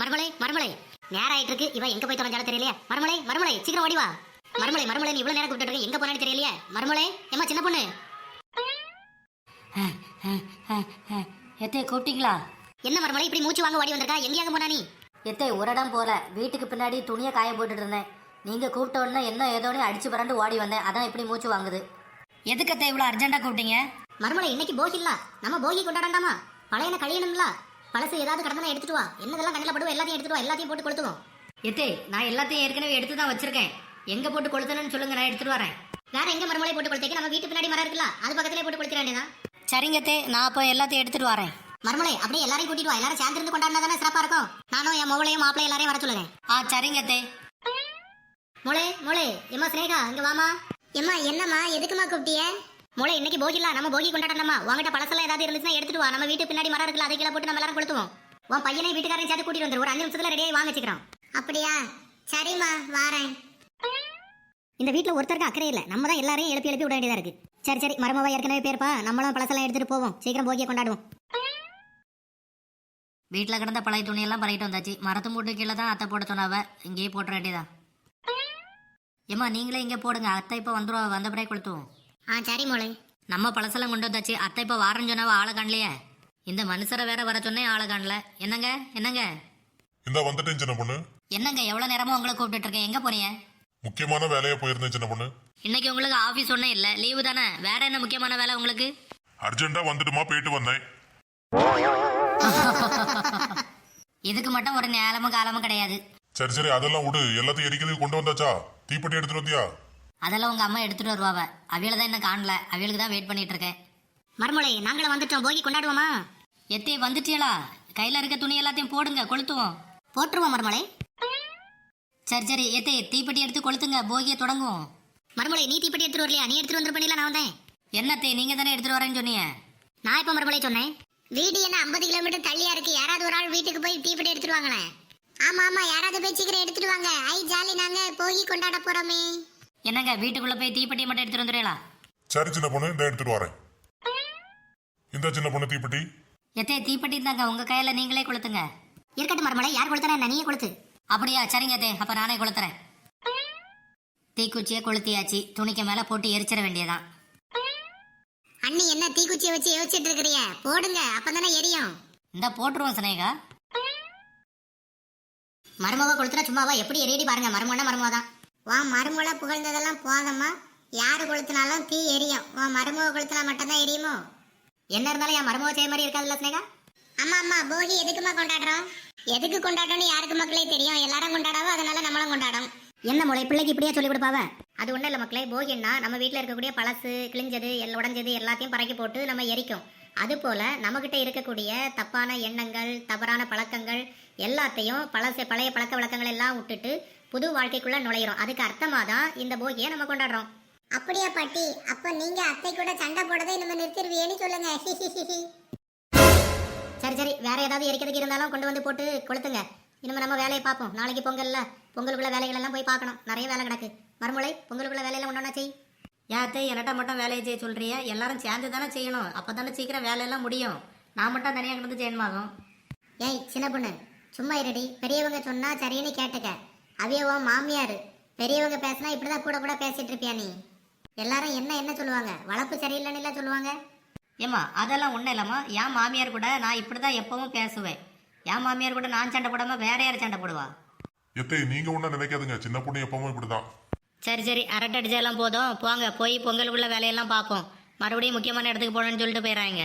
மறுமலை மறுமலை நேரம் ஆயிட்டு இருக்கு. இவ எங்க போய் தொலைஞ்சாலும் தெரியலையே. மறுமலை மறுமலை சீக்கிரம் ஓடி வா. மறுமலை மறுமலை நீ இவ்வளவு நேரம் கூப்பிட்டு இருக்க, எங்க போனான்னு தெரியலையே. மறுமலை ஏமா சின்ன பொண்ணு. எத்தே கூப்பிட்டீங்களா? என்ன மறுமலை இப்படி மூச்சு வாங்க ஓடி வந்திருக்கா? எங்கேயாங்க போனா நீ? எத்தே ஒரு இடம் போல, வீட்டுக்கு பின்னாடி துணியை காய போட்டுட்டு இருந்தேன். நீங்க கூப்பிட்ட உடனே என்ன ஏதோனே அடிச்சு பரண்டு ஓடி வந்தேன். அதான் இப்படி மூச்சு வாங்குது. எதுக்கு அத்தை இவ்வளவு அர்ஜென்ட்டா கூப்பிட்டீங்க? மறுமலை இன்னைக்கு போகி இல்ல, நம்ம போகி கொண்டாடாண்டாமா? பழையன கழியணும்ல, பழசு ஏதாவது கடந்தா எடுத்துட்டு வா. என்னதெல்லாம் கண்ணில் படுவோம் எல்லாத்தையும் எடுத்துட்டு வா, எல்லாத்தையும் போட்டு கொளுத்துவோம். எத்தே நான் எல்லாத்தையும் ஏற்கனவே எடுத்து தான் வச்சிருக்கேன். எங்க போட்டு கொளுத்தணும்னு சொல்லுங்க, நான் எடுத்துட்டு வரேன். வேற எங்க மறுமலை போட்டு கொளுத்தேக்கு? நம்ம வீட்டு பின்னாடி மரம் இருக்குல்ல, அது பக்கத்திலே போட்டு கொளுத்திட வேண்டியதான். சரிங்க அத்தை, நான் அப்போ எல்லாத்தையும் எடுத்துட்டு வரேன். மறுமலை அப்படியே எல்லாரையும் கூட்டிட்டு வா. எல்லாரும் சேர்ந்து இருந்து கொண்டாடினா தானே சிறப்பா இருக்கும். நானும் என் மோளையும் மாப்பிளையும் எல்லாரையும் வர சொல்லுங்க. சரிங்க அத்தை. மோளே மோளே எம்மா ஸ்னேகா இங்க வாமா. எம்மா என்னம்மா எதுக்குமா கூப்பிட்டிய? மோளே இன்னைக்கு போகி இல்ல, நம்ம போகி கொண்டாடலாமா? உங்ககிட்ட பழசெல்லாம் ஏதாவது இருந்துச்சுன்னா எடுத்துட்டு வா. நம்ம வீட்டு பின்னாடி மரம் இருக்குல்ல, அதை கீழே போட்டு நம்ம எல்லாரும் கொளுத்துவோம். உன் பையனை வீட்டுக்காரையும் சேர்த்து கூட்டிட்டு வந்துரு. ஒரு 5 நிமிஷத்துல ரெடியாகி வாங்க வச்சுக்கிறோம். அப்படியா? சரிம்மா வாரேன். இந்த வீட்டுல ஒருத்தருக்கு அக்கறை இல்ல, நம்ம தான் எல்லாரையும் எழுப்பி எழுப்பி விட வேண்டியதா இருக்கு. சரி சரி மருமவா ஏற்கனவே பேர்ப்பா, நம்மளும் பழசெல்லாம் எடுத்துட்டு போவோம். சீக்கிரம் போகிய கொண்டாடுவோம். வீட்டில் கிடந்த பழைய துணியெல்லாம் பழகிட்டு வந்தாச்சு. மரத்து மூட்டு கீழே தான் அத்தை போட சொன்னாவ, இங்கேயே போட்டுற வேண்டியதான். ஏம்மா நீங்களே இங்கே போடுங்க, அத்தை இப்போ வந்துடுவா, வந்த பிறகு கொளுத்துவோம். சரி மோளே. நம்ம பழசெல்லாம் கொண்டு வந்தாச்சு. அத்தை இப்போ வாரன்னு சொன்னாவ, ஆளை காணலையே. இந்த மனுஷரை வேற வர சொன்னேன், ஆளை காணல. என்னங்க என்னங்க இந்த வந்துட்டேன் சின்ன பொண்ணு. என்னங்க எவ்வளோ நேரமும் உங்களை கூப்பிட்டு இருக்கேன், எங்கே போறீங்க? முக்கியமான வேலையா போயிருந்தேன் சின்ன பொண்ணு. இன்னைக்கு உங்களுக்கு ஆஃபீஸ் ஒன்றும் இல்லை, லீவு தானே. வேற என்ன முக்கியமான வேலை உங்களுக்கு? அர்ஜென்ட்டா வந்துட்டுமா போயிட்டு வந்தேன். இதுக்கு மட்டும் ஒரு நேரமும் காலமும் கிடையாது. சரி சரி அதெல்லாம் விடு. எல்லாத்தையும் எரிக்கிறதுக்கு கொண்டு வந்தாச்சா? தீப்பெட்டி எடுத்துட்டு வந்தியா? அதெல்லாம் உங்க அம்மா எடுத்துட்டு வருவாவ. அவியல தான் என்ன காணல, அவியலுக்கு தான் வெயிட் பண்ணிட்டு இருக்கேன். மறுமலை நாங்களும் வந்துட்டோம், போகி கொண்டாடுவோமா? எத்தே வந்துட்டீங்களா? கையில இருக்க துணி எல்லாத்தையும் போடுங்க, கொளுத்துவோம். போட்டுருவோம் மறுமலை. சரி சரி எத்தே தீப்பெட்டி எடுத்து கொளுத்துங்க, போகியை தொடங்குவோம். மறுமலை நீ தீப்பெட்டி எடுத்துட்டு வரலையா? நீ எடுத்துட்டு வந்துரு பண்ணில, நான் வந்தேன். என்னத்தே நீங்க தானே எடுத்துட்டு வரேன்னு சொன்னீங்க. நான் இப்ப மறுமலை சொன்னேன். வீடு என்ன 50 கிலோமீட்டர் தள்ளியா இருக்கு. யாராவது ஒரு ஆள் வீட்டுக்கு போய் தீப்பெட்டி எடுத்துட்டு வாங்களேன். ஆமா ஆமா யாராவது போய் சீக்கிரம் எடுத்துட்டு வாங்க. ஐ ஜாலி, நாங்க போகி கொண்டாட போறோமே. என்னங்க வீட்டுக்குள்ள போய் தீப்பெட்டி மட்டும் எடுத்துட்டு வந்துடுறீங்களா? சரி சின்ன பொண்ணு இந்த எடுத்துட்டு வரேன். இந்த சின்ன பொண்ணு தீப்பெட்டி. எத்தே தீப்பெட்டி தாங்க, உங்க கையில நீங்களே கொளுத்துங்க. இருக்கட்டும் மறுமலை, யார் கொளுத்தனா என்ன? நீயே கொளுத்து. அப்படியா? சரிங்க தே, அப்ப நானே கொளுத்துறேன். தீக்குச்சியை கொளுத்தியாச்சு, துணிக்கு மேல போட்டு எரிச்சிட வேண்டியதான். அண்ணி என்ன தீக்குச்சியை வச்சு யோசிச்சுட்டு இருக்கிறிய? போடுங்க, அப்பதானே எரியும். இந்த போட்டுருவோம் சனேகா. மருமவ கொளுத்துனா சும்மாவா? எப்படி எரியடி பாருங்க. மருமனா மருமவா தான். வா மருமலை புகழ்ந்ததெல்லாம் போதம்மா. யாரு கொளுத்தினாலும் தீ எரியும். உன் மருமவ கொளுத்தினா மட்டும்தான் எரியுமோ? என்ன இருந்தாலும் என் மருமவ செய்ய மாதிரி இருக்காதுல்ல ஸ்னேகா? ஆமா ஆமா போகி எதுக்குமா கொண்டாடுறோம்? எதுக்கு கொண்டாடுறோம்னு யாருக்கு மக்களே தெரியும். எல்லாரும் கொண்டாடாவோ, அதனால நம்மளும் கொண்டாடும். என்ன முளை பிள்ளைக்கு இப்படியே சொல்லி கொடுப்பாவ? அது ஒன்றும் இல்லை மக்களே. போகின்னா நம்ம வீட்டில் இருக்கக்கூடிய பழசு, கிழிஞ்சது, உடஞ்சது எல்லாத்தையும் பறக்கி போட்டு நம்ம எரிக்கும். அதுபோல் நம்மக்கிட்ட இருக்கக்கூடிய தப்பான எண்ணங்கள், தவறான பழக்கங்கள் எல்லாத்தையும் பழைய பழக்க வழக்கங்கள் எல்லாம் விட்டுட்டு புது வாழ்க்கைக்குள்ள நுழையிறோம். அதுக்கு அர்த்தமாக தான் இந்த போகியை நம்ம கொண்டாடுறோம். அப்படியா பாட்டி? அப்போ நீங்கள் அத்தை கூட சண்டை போடுறதை நம்ம நிறுத்திடுவியேன்னு சொல்லுங்க. சரி சரி வேற ஏதாவது எரிக்கிறதுக்கு இருந்தாலும் கொண்டு வந்து போட்டு கொளுத்துங்க. இனிமே நம்ம வேலையை பார்ப்போம். நாளைக்கு பொங்கல்ல, பொங்கலுக்குள்ள வேலைகள் எல்லாம் போய் பார்க்கணும். நிறைய வேலை கிடக்கு. மறுமலை பொங்கலுக்குள்ள வேலையெல்லாம் ஒன்றா செய். யாத்தே என்னட்ட மட்டும் வேலையை செய்ய சொல்றியா? எல்லாரும் சேர்ந்து தானே செய்யணும், அப்போ தானே சீக்கிரம் வேலையெல்லாம் முடியும். நான் மட்டும் தனியாக கிடந்து செய்யணுமாகும். ஏய் சின்ன பொண்ணு சும்மா இருடி. பெரியவங்க சொன்னா சரின்னு கேட்டுக்க. அவியவோ மாமியார். பெரியவங்க பேசினா இப்படிதான் கூட கூட பேசிட்டு இருப்பியா நீ? எல்லாரும் என்ன சொல்லுவாங்க? வளர்ப்பு சரியில்லைன்னு சொல்லுவாங்க. ஏம்மா அதெல்லாம் ஒன்றும் இல்லைம்மா. என் மாமியார் கூட நான் இப்படி தான் எப்பவும் பேசுவேன். என் மாமியார் கூட நான் சண்டை போடாம வேற யார் சண்டை போடுவா? எத்தை நீங்க ஒன்னும் நினைக்காதுங்க. சின்ன பொண்ணு எப்பவும் இப்படிதான். சரி சரி அரட்டை அடிச்சாலாம் போதும், போங்க போய் பொங்கலுக்குள்ள வேலையெல்லாம் பார்ப்போம். மறுபடியும் முக்கியமான இடத்துக்கு போகணும்னு சொல்லிட்டு போயிடறாங்க.